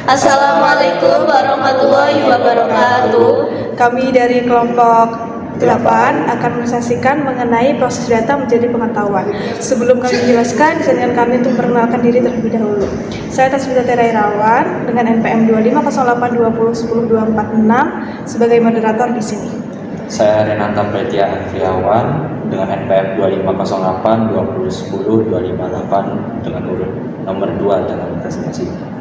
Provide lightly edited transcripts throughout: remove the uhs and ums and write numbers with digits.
Assalamualaikum warahmatullahi wabarakatuh. Kami dari kelompok 8 akan menyaksikan mengenai proses data menjadi pengetahuan. Sebelum kami menjelaskan, izinkan kami untuk memperkenalkan diri terlebih dahulu. Saya Tasbita Tera Irawan dengan NPM 250820100246 sebagai moderator di sini. Saya Renata Pretia Andriawan dengan NPM 250820100258 dengan urut nomor 2 dalam presentasi.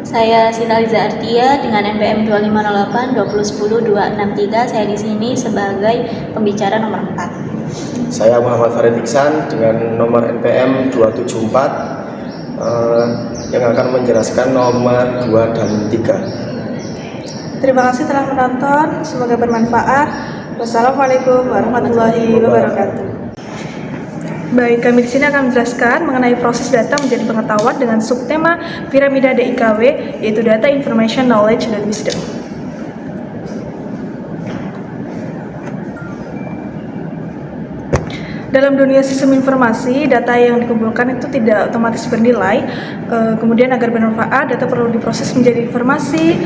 Saya Sinaliza Artia dengan NPM 250820100263. Saya di sini sebagai pembicara nomor 4. Saya Muhammad Farid Iksan dengan nomor NPM 274 yang akan menjelaskan nomor 2 dan 3. Terima kasih telah menonton, semoga bermanfaat. Wassalamualaikum warahmatullahi wabarakatuh. Baik, kami di sini akan menjelaskan mengenai proses data menjadi pengetahuan dengan subtema piramida DIKW, yaitu Data, Information, Knowledge, dan Wisdom. Dalam dunia sistem informasi, data yang dikumpulkan itu tidak otomatis bernilai. Kemudian agar bermanfaat, data perlu diproses menjadi informasi,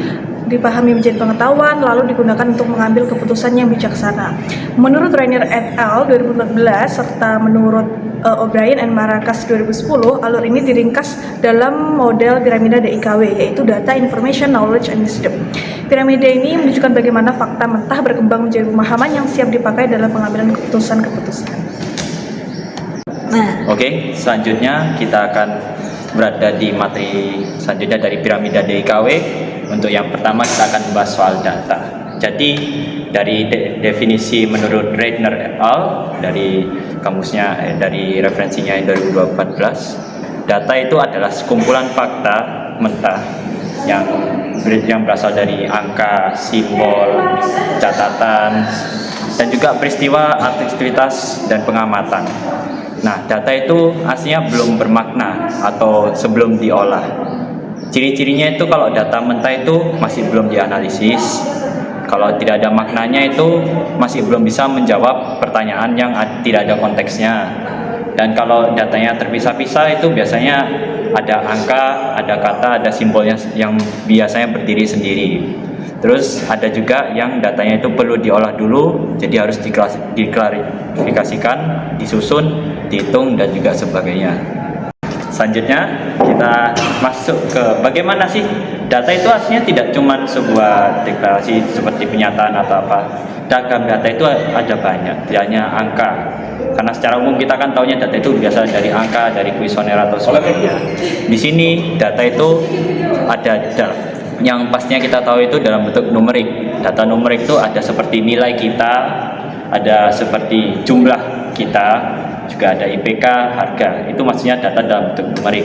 dipahami menjadi pengetahuan, lalu digunakan untuk mengambil keputusan yang bijaksana. Menurut Rainer et al. 2014 serta menurut O'Brien and Maracas 2010, alur ini diringkas dalam model piramida DIKW, yaitu Data, Information, Knowledge, and Wisdom. Piramida ini menunjukkan bagaimana fakta mentah berkembang menjadi pemahaman yang siap dipakai dalam pengambilan keputusan-keputusan. Oke, selanjutnya kita akan berada di materi selanjutnya dari piramida DIKW. Untuk yang pertama kita akan membahas soal data. Jadi dari definisi menurut Rainer et al. Dari kamusnya dari referensinya yang 2014, data itu adalah sekumpulan fakta mentah yang berasal dari angka, simbol, catatan, dan juga peristiwa, aktivitas, dan pengamatan. Nah, data itu aslinya belum bermakna atau sebelum diolah. Ciri-cirinya itu kalau data mentah itu masih belum dianalisis. Kalau tidak ada maknanya itu masih belum bisa menjawab pertanyaan yang tidak ada konteksnya. Dan kalau datanya terpisah-pisah itu biasanya ada angka, ada kata, ada simbolnya yang biasanya berdiri sendiri. Terus ada juga yang datanya itu perlu diolah dulu, jadi harus diklarifikasikan, disusun, dihitung, dan juga sebagainya. Selanjutnya kita masuk ke bagaimana sih data itu aslinya tidak cuma sebuah deklarasi seperti pernyataan atau apa. Dalam data itu ada banyak, tidak hanya angka. Karena secara umum kita kan taunya data itu biasa dari angka, dari kuesioner atau sebagainya. Di sini data itu ada yang pastinya kita tahu itu dalam bentuk numerik. Data numerik itu ada seperti nilai kita, ada seperti jumlah kita, juga ada IPK, harga. Itu maksudnya data dalam bentuk numerik.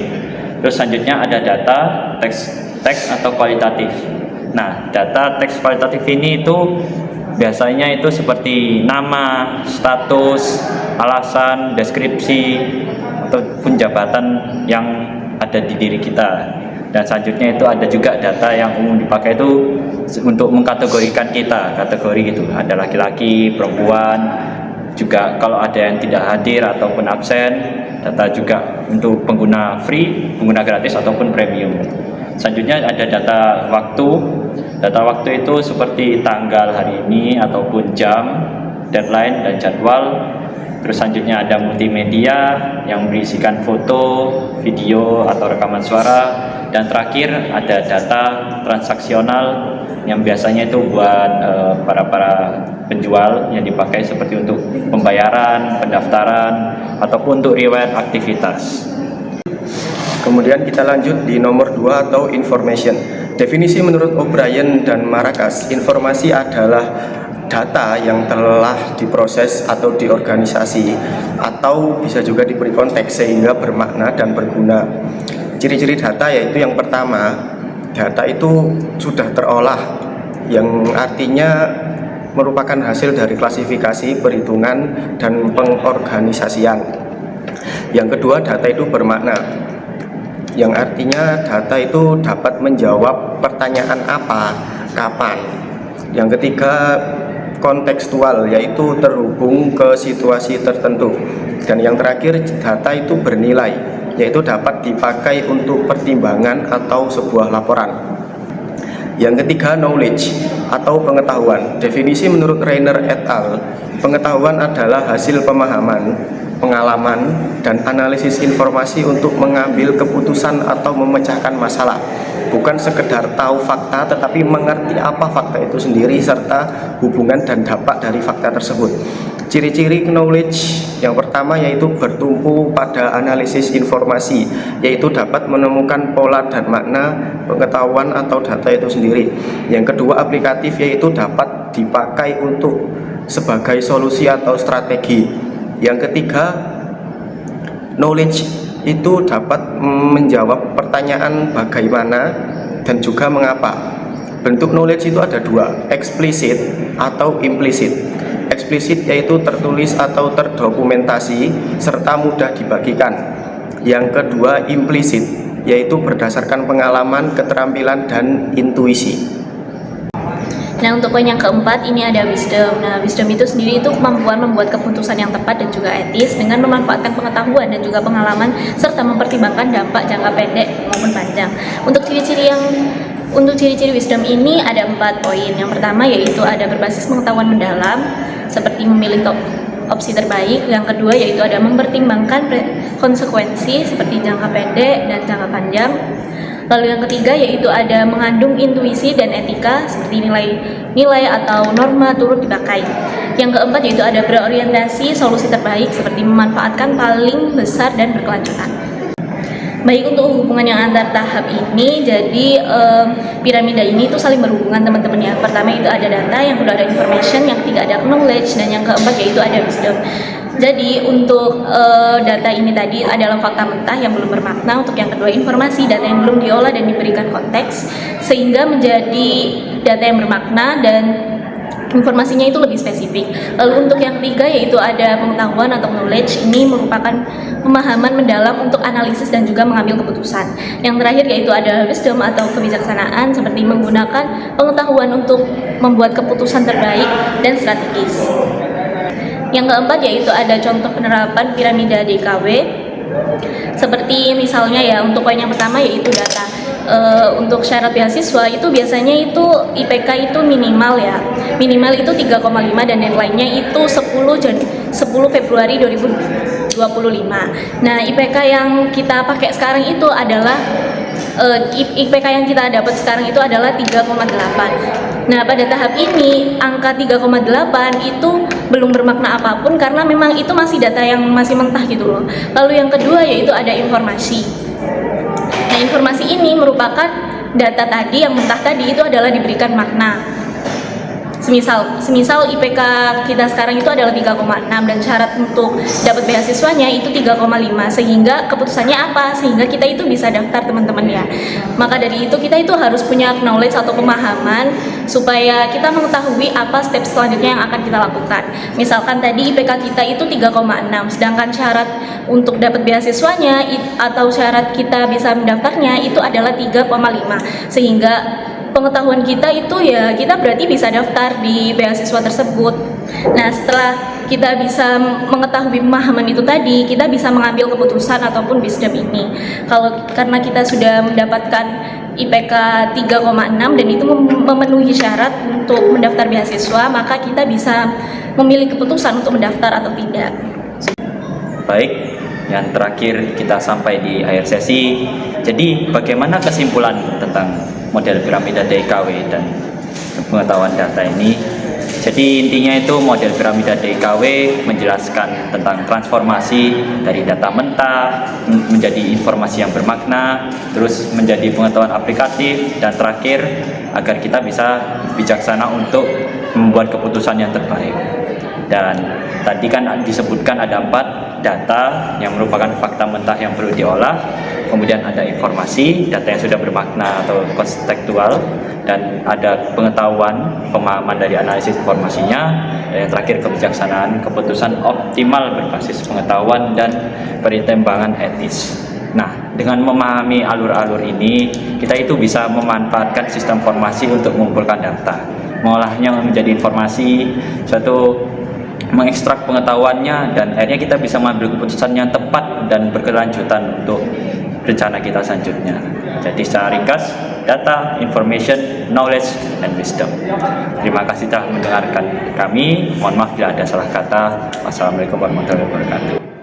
Terus selanjutnya ada data teks atau kualitatif. Nah, data teks kualitatif ini itu biasanya itu seperti nama, status, alasan, deskripsi, ataupun jabatan yang ada di diri kita. Dan selanjutnya itu ada juga data yang umum dipakai itu untuk mengkategorikan kita, kategori gitu. Ada laki-laki, perempuan, juga kalau ada yang tidak hadir ataupun absen, data juga untuk pengguna free, pengguna gratis ataupun premium. Selanjutnya ada data waktu. Data waktu itu seperti tanggal hari ini ataupun jam, deadline, dan jadwal. Terus selanjutnya ada multimedia yang berisikan foto, video, atau rekaman suara. Dan terakhir ada data transaksional yang biasanya itu buat para penjual yang dipakai seperti untuk pembayaran, pendaftaran, ataupun untuk riwayat aktivitas. Kemudian kita lanjut di nomor 2 atau information. Definisi menurut O'Brien dan Maracas, informasi adalah data yang telah diproses atau diorganisasi atau bisa juga diberi konteks sehingga bermakna dan berguna. Ciri-ciri data yaitu yang pertama, data itu sudah terolah, yang artinya merupakan hasil dari klasifikasi, perhitungan, dan pengorganisasian. Yang kedua, data itu bermakna, yang artinya data itu dapat menjawab pertanyaan apa, kapan. Yang ketiga, kontekstual, yaitu terhubung ke situasi tertentu. Dan yang terakhir, data itu bernilai, yaitu dapat dipakai untuk pertimbangan atau sebuah laporan. Yang ketiga, knowledge atau pengetahuan. Definisi menurut Reiner et al., pengetahuan adalah hasil pemahaman, pengalaman, dan analisis informasi untuk mengambil keputusan atau memecahkan masalah. Bukan sekedar tahu fakta, tetapi mengerti apa fakta itu sendiri serta hubungan dan dampak dari fakta tersebut. Ciri-ciri knowledge yang pertama yaitu bertumpu pada analisis informasi, yaitu dapat menemukan pola dan makna pengetahuan atau data itu sendiri. Yang kedua, aplikatif, yaitu dapat dipakai untuk sebagai solusi atau strategi. Yang ketiga, knowledge itu dapat menjawab pertanyaan bagaimana dan juga mengapa. Bentuk knowledge itu ada dua, eksplisit atau implisit. Eksplisit yaitu tertulis atau terdokumentasi serta mudah dibagikan. Yang kedua, implisit, yaitu berdasarkan pengalaman, keterampilan, dan intuisi. Nah, untuk poin yang keempat ini ada wisdom. Nah, wisdom itu sendiri itu kemampuan membuat keputusan yang tepat dan juga etis dengan memanfaatkan pengetahuan dan juga pengalaman serta mempertimbangkan dampak jangka pendek maupun panjang. Untuk ciri-ciri wisdom ini ada 4 poin. Yang pertama yaitu ada berbasis pengetahuan mendalam seperti memilih opsi terbaik. Yang kedua yaitu ada mempertimbangkan konsekuensi seperti jangka pendek dan jangka panjang. Lalu yang ketiga yaitu ada mengandung intuisi dan etika seperti nilai atau norma turut dipakai. Yang keempat yaitu ada berorientasi solusi terbaik seperti memanfaatkan paling besar dan berkelanjutan. Baik, untuk hubungan yang antar tahap ini, jadi piramida ini itu saling berhubungan teman-teman ya. Pertama itu ada data, yang kedua ada information, yang ketiga ada knowledge, dan yang keempat yaitu ada wisdom. Jadi untuk data ini tadi adalah fakta mentah yang belum bermakna. Untuk yang kedua informasi, data yang belum diolah dan diberikan konteks sehingga menjadi data yang bermakna dan informasinya itu lebih spesifik. Lalu untuk yang ketiga yaitu ada pengetahuan atau knowledge, ini merupakan pemahaman mendalam untuk analisis dan juga mengambil keputusan. Yang terakhir yaitu ada wisdom atau kebijaksanaan seperti menggunakan pengetahuan untuk membuat keputusan terbaik dan strategis. Yang keempat yaitu ada contoh penerapan piramida DKW. Seperti misalnya ya, untuk poin yang pertama yaitu data. Untuk syarat beasiswa itu biasanya itu IPK itu minimal ya, minimal itu 3,5 dan deadline-nya itu 10 Februari 2025. Nah, IPK yang kita pakai sekarang itu adalah IPK yang kita dapat sekarang itu adalah 3,8. Nah, pada tahap ini angka 3,8 itu belum bermakna apapun karena memang itu masih data yang masih mentah gitu loh. Lalu yang kedua yaitu ada informasi. Nah, informasi ini merupakan data tadi yang mentah tadi itu adalah diberikan makna. Semisal IPK kita sekarang itu adalah 3,6 dan syarat untuk dapat beasiswanya itu 3,5, sehingga keputusannya apa? Sehingga kita itu bisa daftar teman-teman ya. Maka dari itu kita itu harus punya knowledge atau pemahaman supaya kita mengetahui apa step selanjutnya yang akan kita lakukan. Misalkan tadi IPK kita itu 3,6, sedangkan syarat untuk dapat beasiswanya atau syarat kita bisa mendaftarnya itu adalah 3,5, sehingga pengetahuan kita itu ya kita berarti bisa daftar di beasiswa tersebut. Nah, setelah kita bisa mengetahui pemahaman itu tadi, kita bisa mengambil keputusan ataupun wisdom ini. Karena kita sudah mendapatkan IPK 3,6 dan itu memenuhi syarat untuk mendaftar beasiswa, maka kita bisa memilih keputusan untuk mendaftar atau tidak. Baik, yang terakhir kita sampai di akhir sesi. Jadi bagaimana kesimpulan tentang model piramida DKW dan pengetahuan data ini? Jadi intinya itu model piramida DKW menjelaskan tentang transformasi dari data mentah menjadi informasi yang bermakna, terus menjadi pengetahuan aplikatif, dan terakhir agar kita bisa bijaksana untuk membuat keputusan yang terbaik. Dan tadi kan disebutkan ada 4 data yang merupakan fakta mentah yang perlu diolah, kemudian ada informasi, data yang sudah bermakna atau kontekstual, dan ada pengetahuan, pemahaman dari analisis informasinya, dan yang terakhir kebijaksanaan, keputusan optimal berbasis pengetahuan dan pertimbangan etis. Nah, dengan memahami alur-alur ini, kita itu bisa memanfaatkan sistem informasi untuk mengumpulkan data, mengolahnya menjadi informasi, suatu mengekstrak pengetahuannya, dan akhirnya kita bisa mengambil keputusan yang tepat dan berkelanjutan untuk rencana kita selanjutnya. Jadi secara ringkas, data, information, knowledge, and wisdom. Terima kasih telah mendengarkan kami. Mohon maaf bila ada salah kata. Wassalamualaikum warahmatullahi wabarakatuh.